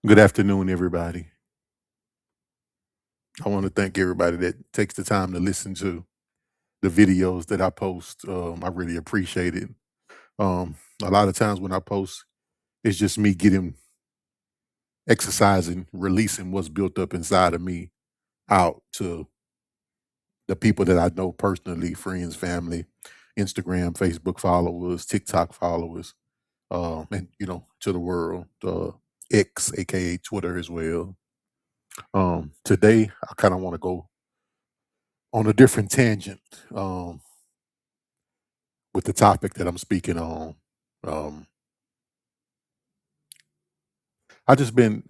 Good afternoon, everybody. I want to thank everybody that takes the time to listen to the videos that I post. I really appreciate it. A lot of times when I post, it's just me getting exercising, releasing what's built up inside of me out to the people that I know personally, friends, family, Instagram, Facebook followers, TikTok followers, and to the world, X, aka Twitter as well. Today, I kind of want to go on a different tangent. Um, with the topic that I'm speaking on. Um, I just been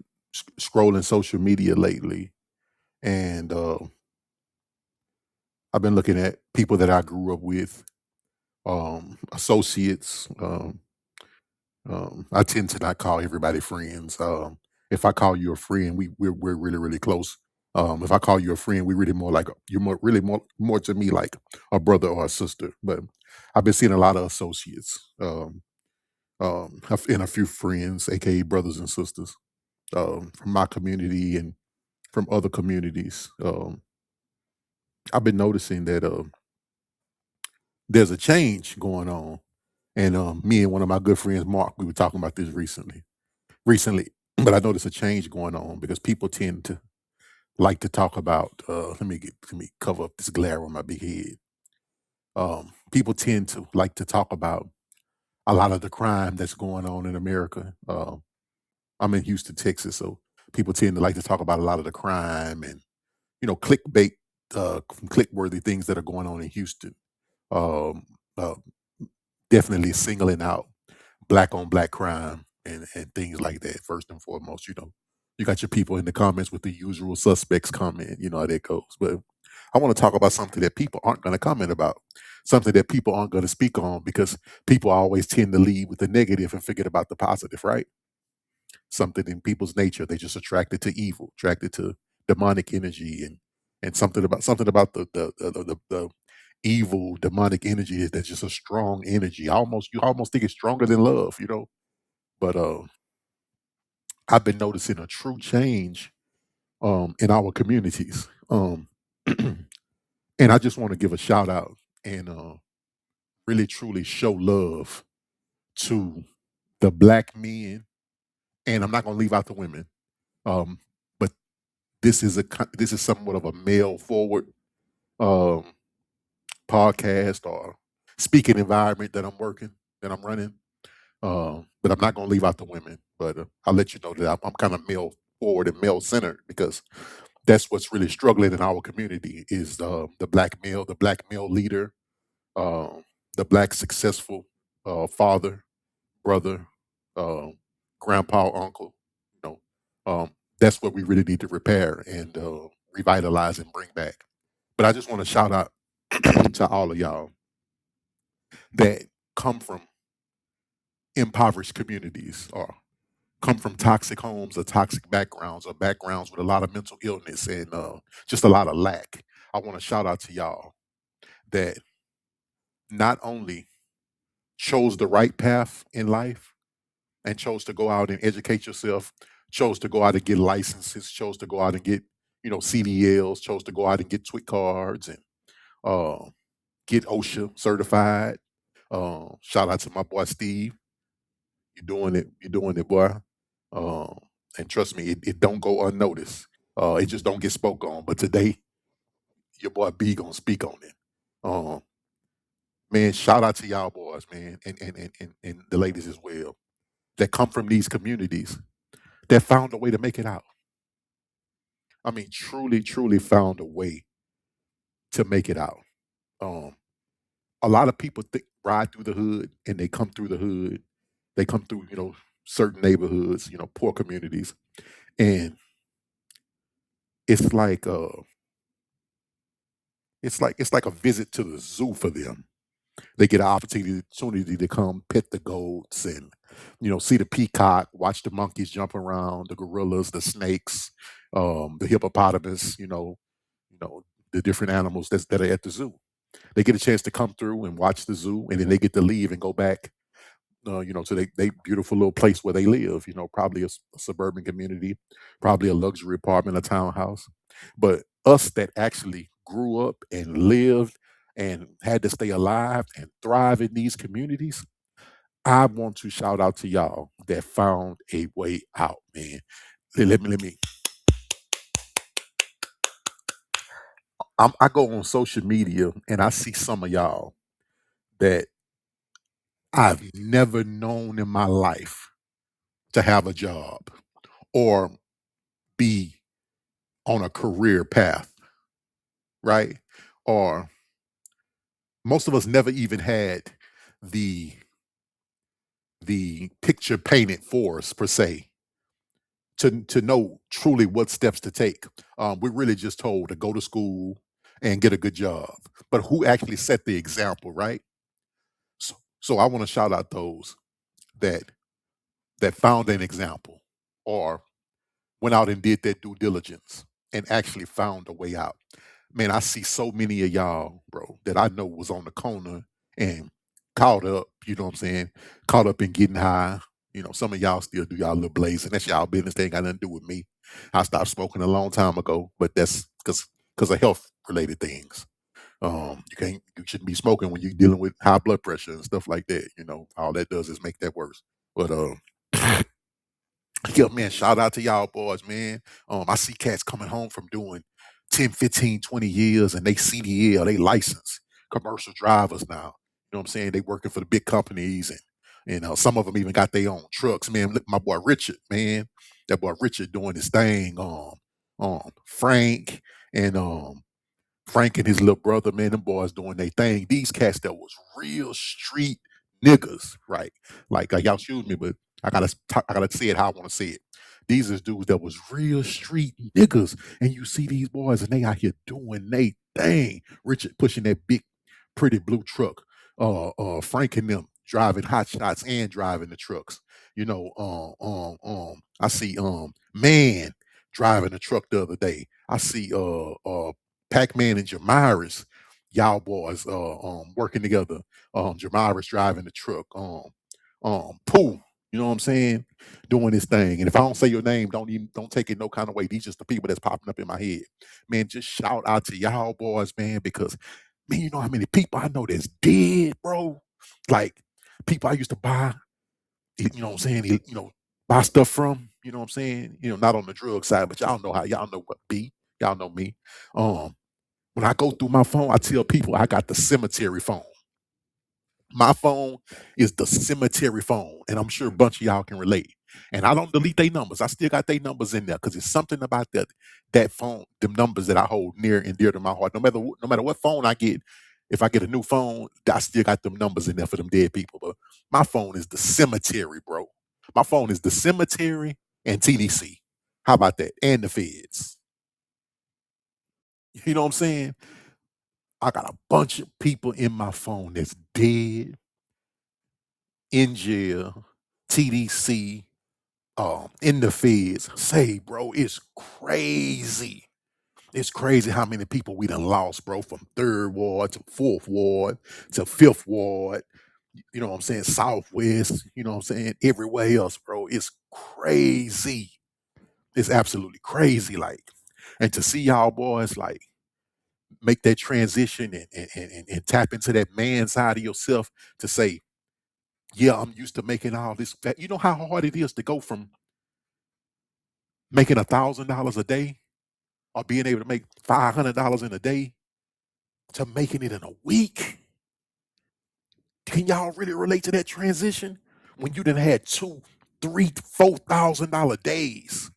scrolling social media lately, and I've been looking at people that I grew up with, associates. I tend to not call everybody friends. If I call you a friend, we're really really close. If I call you a friend, we really more like you're more really more to me like a brother or a sister. But I've been seeing a lot of associates, and a few friends, aka brothers and sisters, from my community and from other communities. I've been noticing that there's a change going on, and me and one of my good friends, Mark, we were talking about this recently. But I noticed a change going on because people tend to like to talk about. Let me cover up this glare on my big head. People tend to like to talk about a lot of the crime that's going on in America. I'm in Houston, Texas, so people tend to like to talk about a lot of the crime and clickbait, click-worthy things that are going on in Houston. Um, uh, Definitely singling out black on black crime and things like that. First and foremost, you got your people in the comments with the usual suspects comment. You know how that goes. But I want to talk about something that people aren't going to comment about, something that people aren't going to speak on because people always tend to lead with the negative and forget about the positive, right? Something in people's nature. They're just attracted to evil, attracted to demonic energy, and something about the evil demonic energy is that's just a strong energy. You almost think it's stronger than love, you know. But I've been noticing a true change in our communities. And I just want to give a shout out and really truly show love to the black men, and I'm not going to leave out the women. Um, but this is somewhat of a male forward um, podcast or speaking environment that I'm running. But I'm not going to leave out the women. But I'll let you know that I'm kind of male forward and male centered because that's what's really struggling in our community is the black male leader, um, the black successful father, brother, um, grandpa, uncle. You that's what we really need to repair and revitalize and bring back. But I just want to shout out to all of y'all that come from impoverished communities or come from toxic homes or toxic backgrounds or backgrounds with a lot of mental illness and just a lot of lack. I want to shout out to y'all that not only chose the right path in life and chose to go out and educate yourself, chose to go out and get licenses, chose to go out and get, CDLs, chose to go out and get TWIC cards and uh, get OSHA certified. Shout out to my boy Steve. You're doing it, boy. Um, and trust me, it don't go unnoticed. It just don't get spoke on. But today, your boy B gonna speak on it. Um, man, shout out to y'all boys, man, and the ladies as well that come from these communities that found a way to make it out. I mean, truly, truly found a way to make it out. Um, a lot of people ride through the hood and they come through the hood. They come through, certain neighborhoods, poor communities, and it's like it's like a visit to the zoo for them. They get an opportunity to come pet the goats and see the peacock, watch the monkeys jump around, the gorillas, the snakes, the hippopotamus. You know the different animals that are at the zoo. They get a chance to come through and watch the zoo, and then they get to leave and go back to they beautiful little place where they live. Probably a suburban community, probably a luxury apartment, a townhouse. But us that actually grew up and lived and had to stay alive and thrive in these communities, I want to shout out to y'all that found a way out, man. Let me. I go on social media and I see some of y'all that I've never known in my life to have a job or be on a career path, right? Or most of us never even had the the picture painted for us per se to know truly what steps to take. We're really just told to go to school and get a good job, but who actually set the example, right? So I want to shout out those that found an example or went out and did their due diligence and actually found a way out. Man, I see so many of y'all, bro, that I know was on the corner and caught up, you know what I'm saying? Caught up in getting high. Some of y'all still do y'all little blazing. That's y'all business. They ain't got nothing to do with me. I stopped smoking a long time ago, but that's because of health related things. You shouldn't be smoking when you're dealing with high blood pressure and stuff like that. All that does is make that worse. But yeah, man, shout out to y'all boys, man. I see cats coming home from doing 10, 15, 20 years and they CDL, they licensed commercial drivers now. You know what I'm saying? They working for the big companies and some of them even got their own trucks, man. Look, my boy Richard, man. That boy Richard doing his thing. Frank and Frank and his little brother, man, them boys doing their thing. These cats that was real street niggas, right? Like y'all excuse me, but I gotta say it how I want to say it. These is dudes that was real street niggas, and you see these boys and they out here doing they thing. Richard pushing that big, pretty blue truck. Frank and them driving hot shots and driving the trucks. I see man driving the truck the other day. I see Pac-Man and Jamiris, y'all boys working together. Jamiris driving the truck. Pooh, you know what I'm saying? Doing this thing. And if I don't say your name, don't take it no kind of way. These just the people that's popping up in my head. Man, just shout out to y'all boys, man, because man, you know how many people I know that's dead, bro? Like people I used to buy, you know what I'm saying? Buy stuff from, you know what I'm saying? Not on the drug side, but y'all know what be. Y'all know me. Um, when I go through my phone, I tell people I got the cemetery phone. My phone is the cemetery phone, and I'm sure a bunch of y'all can relate. And I don't delete their numbers. I still got their numbers in there because it's something about that phone, them numbers that I hold near and dear to my heart. No matter what phone I get, if I get a new phone, I still got them numbers in there for them dead people. But my phone is the cemetery, bro. My phone is the cemetery and TDC. How about that? And the feds. You know what I'm saying? I got a bunch of people in my phone that's dead, in jail, TDC, in the feds. Say, bro, it's crazy. It's crazy how many people we done lost, bro, from third ward to fourth ward to fifth ward. You know what I'm saying? Southwest, you know what I'm saying? Everywhere else, bro. It's crazy. It's absolutely crazy. Like, and to see y'all boys like make that transition and tap into that man side of yourself to say, yeah, I'm used to making all this. You know how hard it is to go from making $1,000 a day or being able to make $500 in a day to making it in a week. Can y'all really relate to that transition when you done had two, three, $4,000 days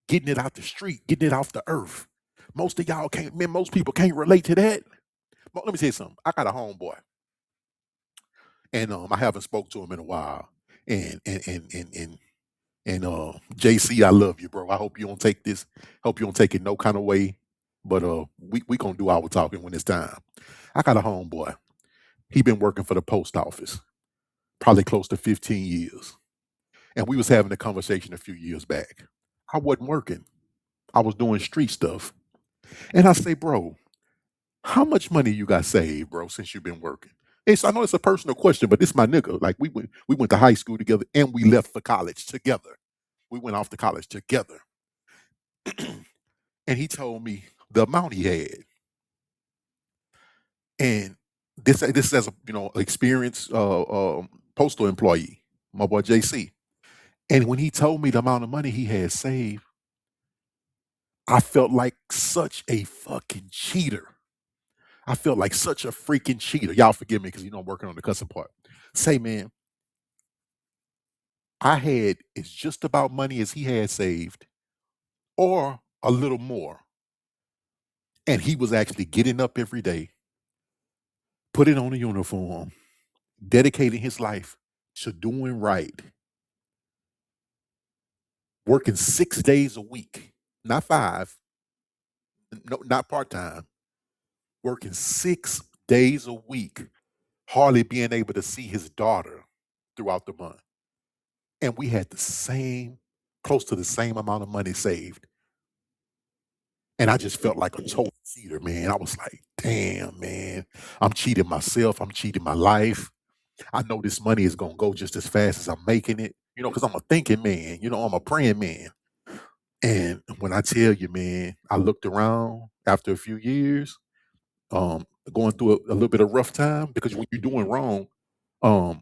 getting it out the street, getting it off the earth? Most of y'all can't. Man, most people can't relate to that. Let me tell you something. I got a homeboy, and I haven't spoke to him in a while, and JC, I love you, bro. I hope you don't take this. Hope you don't take it no kind of way. But we gonna do our talking when it's time. I got a homeboy. He been working for the post office, probably close to 15 years. And we was having a conversation a few years back. I wasn't working. I was doing street stuff. And I say, bro, how much money you got saved, bro, since you've been working? I know it's a personal question, but this my nigga. Like we went to high school together and we left for college together. We went off to college together. And he told me the amount he had. And this as a experienced postal employee, my boy JC. And when he told me the amount of money he had saved, I felt like such a fucking cheater. I felt like such a freaking cheater. Y'all forgive me because I'm working on the cussing part. Say, man, I had as just about money as he had saved, or a little more. And he was actually getting up every day, putting on a uniform, dedicating his life to doing right, working 6 days a week, not five, no, not part time, working 6 days a week, hardly being able to see his daughter throughout the month. And we had the same, close to the same amount of money saved. And I just felt like a total cheater, man. I was like, damn, man, I'm cheating myself. I'm cheating my life. I know this money is gonna go just as fast as I'm making it, because I'm a thinking man, I'm a praying man. And when I tell you, man, I looked around after a few years, going through a little bit of rough time because when you're doing wrong, um,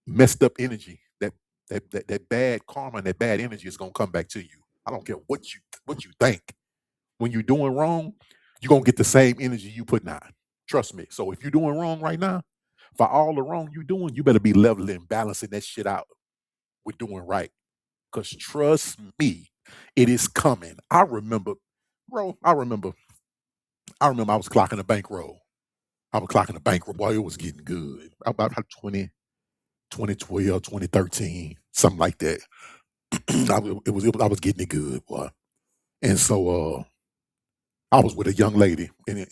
messed up energy, that bad karma and that bad energy is gonna come back to you. I don't care what you think. When you're doing wrong, you're gonna get the same energy you putting out. Trust me. So if you're doing wrong right now, for all the wrong you're doing, you better be leveling, balancing that shit out with doing right. Cause trust me, it is coming. Bro. I remember I was clocking a bankroll. I was clocking a bankroll. Boy, it was getting good. About 2012, 2013, something like that. I was getting it good, boy. And so I was with a young lady, and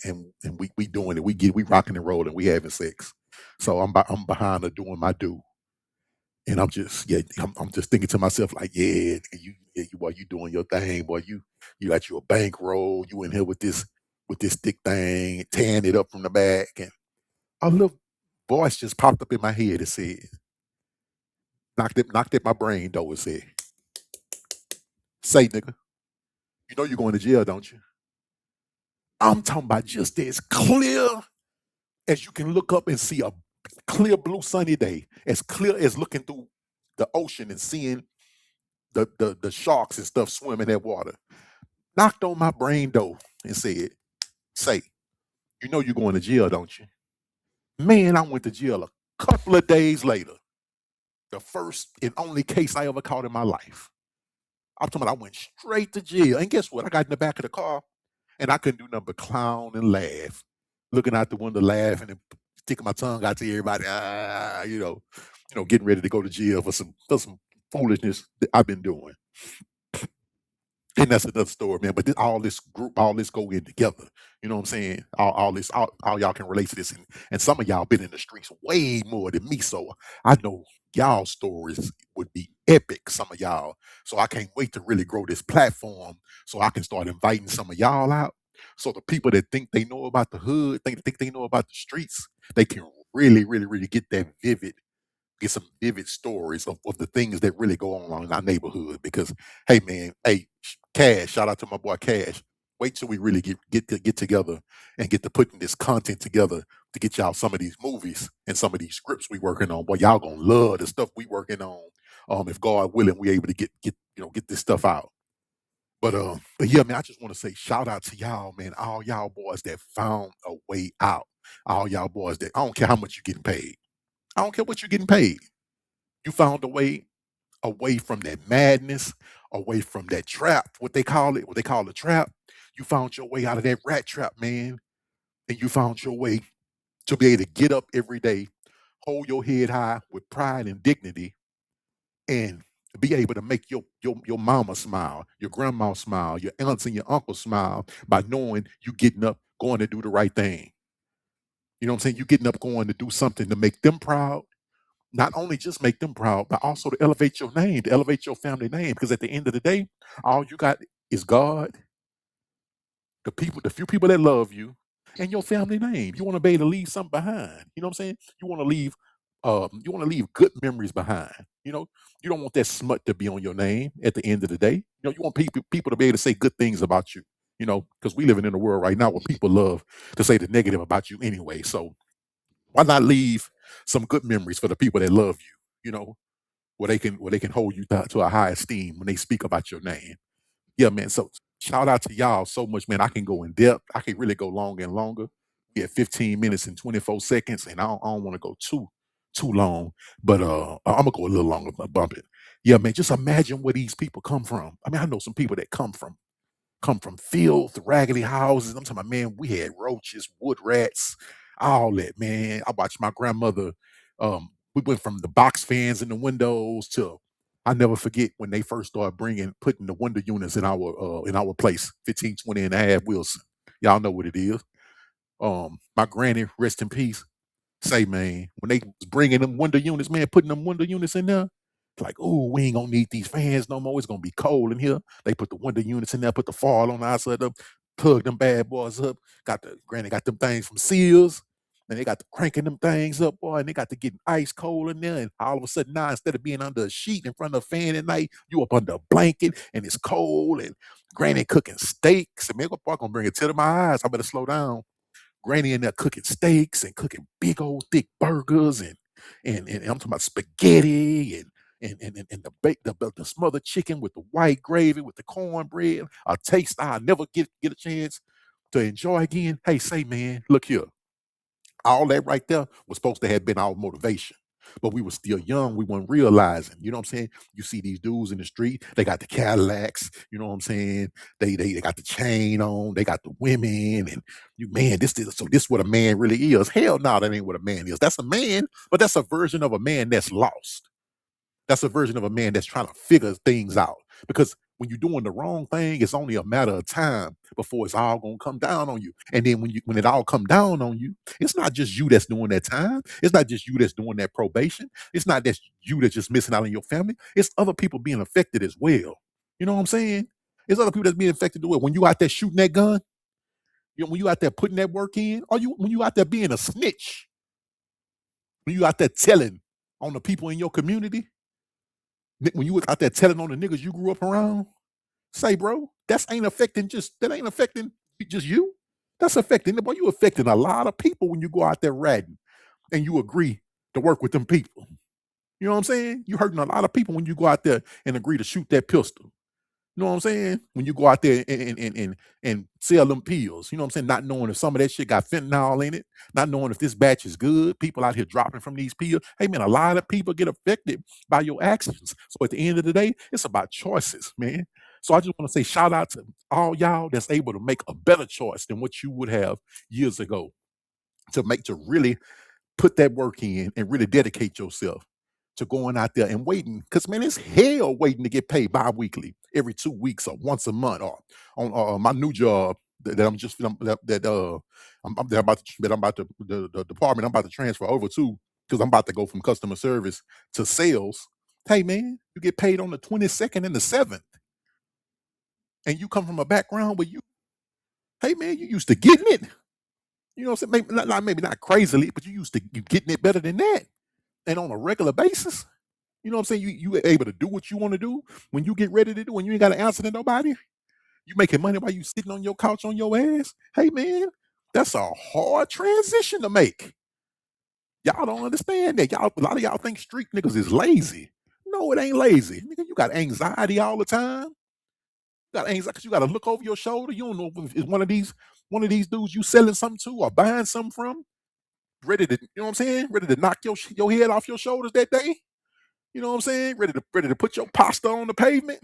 we doing it. We rocking and rolling. We having sex. So I'm behind her doing my do, and I'm just thinking to myself like, yeah, boy, you doing your thing, boy. You got your bankroll. You in here with this thick thing, tearing it up from the back, and a little voice just popped up in my head and said, knocked at my brain though and said, "Say, nigga, you know you're going to jail, don't you?" I'm talking about just as clear as you can look up and see a clear blue sunny day, as clear as looking through the ocean and seeing the sharks and stuff swim in that water. Knocked on my brain door and said, "Say, you know you're going to jail, don't you?" Man, I went to jail a couple of days later. The first and only case I ever caught in my life. I'm talking about I went straight to jail. And guess what? I got in the back of the car and I couldn't do nothing but clown and laugh. Looking out the window, laughing and sticking my tongue out to everybody, getting ready to go to jail for some foolishness that I've been doing. And that's another story, man. But all this group, all this go in together. You know what I'm saying? All y'all can relate to this, and some of y'all been in the streets way more than me. So I know y'all stories would be epic. Some of y'all. So I can't wait to really grow this platform, so I can start inviting some of y'all out. So the people that think they know about the hood, think they know about the streets, they can really, really, really get some vivid stories of the things that really go on in our neighborhood. Because, hey, man, hey, Cash, shout out to my boy Cash. Wait till we really get together and get to putting this content together to get y'all some of these movies and some of these scripts we working on. Boy, y'all gonna love the stuff we working on. If God willing, we able to get this stuff out. But yeah, man, I just want to say shout out to y'all, man. All y'all boys that found a way out. All y'all boys that I don't care how much you're getting paid. I don't care what you're getting paid. You found a way away from that madness, away from that trap, what they call a trap. You found your way out of that rat trap, man. And you found your way to be able to get up every day, hold your head high with pride and dignity, and be able to make your mama smile, your grandma smile, your aunts and your uncles smile by knowing you getting up, going to do the right thing. You know what I'm saying? You getting up, going to do something to make them proud, not only just make them proud, but also to elevate your name, to elevate your family name. Because at the end of the day, all you got is God, the few people that love you, and your family name. You want to be able to leave something behind. You know what I'm saying? You want to leave good memories behind. You don't want that smut to be on your name at the end of the day. You want people to be able to say good things about you. Because we living in a world right now where people love to say the negative about you anyway. So why not leave some good memories for the people that love you? Where they can hold you to a high esteem when they speak about your name. Yeah, man. So shout out to y'all so much, man. I can go in depth. I can really go longer and longer. We at 15 minutes and 24 seconds, and I don't want to go too long, but I'm gonna go a little longer, but bump it. Yeah, man. Just imagine where these people come from. I mean, I know some people that come from filth, raggedy houses. I'm talking about, man, we had roaches, wood rats, all that, man. I watched my grandmother. We went from the box fans in the windows to, I never forget when they first started putting the window units in our place, 1520 and a half Wilson. Y'all know what it is. My granny, rest in peace, say, man, when they was bringing them window units, man, putting them window units in there, it's like, oh, we ain't gonna need these fans no more. It's gonna be cold in here. They put the window units in there, put the foil on the outside of them, plug them bad boys up. Granny got them things from Sears. And they got to cranking them things up, boy, and they got to get ice cold in there. And all of a sudden now, instead of being under a sheet in front of a fan at night, you up under a blanket and it's cold. And granny cooking steaks. And man, I'm gonna bring a tear to my eyes. I better slow down. Granny in there cooking steaks and cooking big old thick burgers and I'm talking about spaghetti and the smothered chicken with the white gravy with the cornbread, a taste I never get a chance to enjoy again. Hey, say, man, look here. All that right there was supposed to have been our motivation. But we were still young. We weren't realizing. You know what I'm saying? You see these dudes in the street, they got the Cadillacs, you know what I'm saying? They got the chain on, they got the women, and this what a man really is. Hell no, that ain't what a man is. That's a man, but that's a version of a man that's lost. That's a version of a man that's trying to figure things out. Because when you're doing the wrong thing, it's only a matter of time before it's all gonna come down on you. And then when it all come down on you, it's not just you that's doing that time. It's not just you that's doing that probation. It's not that you that's just missing out on your family. It's other people being affected as well. You know what I'm saying? It's other people that's being affected as well. When you out there shooting that gun, when you out there putting that work in, or when you out there being a snitch, when you out there telling on the people in your community, when you was out there telling on the niggas you grew up around, say, bro, that ain't affecting just you. That's affecting boy. You affecting a lot of people when you go out there ratting and you agree to work with them people. You know what I'm saying? You hurting a lot of people when you go out there and agree to shoot that pistol. You know what I'm saying? When you go out there and sell them pills, you know what I'm saying? Not knowing if some of that shit got fentanyl in it, not knowing if this batch is good, people out here dropping from these pills. Hey man, a lot of people get affected by your actions. So at the end of the day, it's about choices, man. So I just want to say shout out to all y'all that's able to make a better choice than what you would have years ago to really put that work in and really dedicate yourself to going out there and waiting. Because man, it's hell waiting to get paid bi-weekly every 2 weeks or once a month or on my new job that I'm just that I'm about to the department I'm about to transfer over to because I'm about to go from customer service to sales. Hey man, you get paid on the 22nd and the 7th. And you come from a background where hey man, you used to getting it. You know what I'm saying? Maybe not crazily, but you used to you getting it better than that. And on a regular basis. You know what I'm saying? You able to do what you want to do when you get ready to do when you ain't got to answer to nobody. You making money while you sitting on your couch on your ass. Hey man, that's a hard transition to make. Y'all don't understand that. A lot of y'all think street niggas is lazy. No, it ain't lazy. Nigga, you got anxiety all the time. You got anxiety because you got to look over your shoulder. You don't know if it's one of these dudes you selling something to or buying something from. Ready to, you know what I'm saying? Ready to knock your head off your shoulders that day. You know what I'm saying? Ready to put your pasta on the pavement.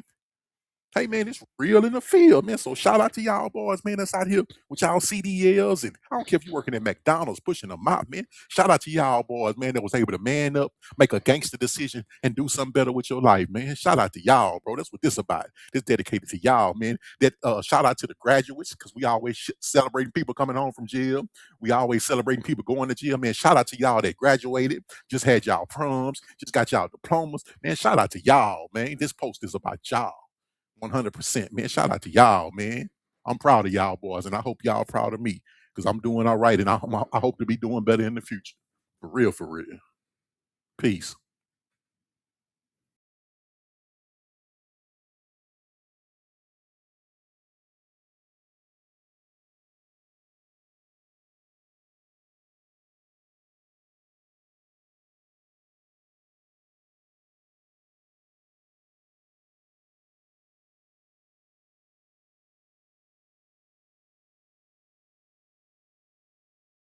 Hey man, it's real in the field, man. So shout out to y'all boys, man. That's out here with y'all CDLs, and I don't care if you're working at McDonald's pushing them out, man. Shout out to y'all boys, man, that was able to man up, make a gangster decision, and do something better with your life, man. Shout out to y'all, bro. That's what this about. This dedicated to y'all, man. That shout out to the graduates because we always celebrating people coming home from jail. We always celebrating people going to jail, man. Shout out to y'all that graduated, just had y'all proms, just got y'all diplomas, man. Shout out to y'all, man. This post is about y'all. 100%, man. Shout out to y'all, man. I'm proud of y'all boys, and I hope y'all proud of me. because I'm doing all right, and I hope to be doing better in the future. For real, for real. Peace.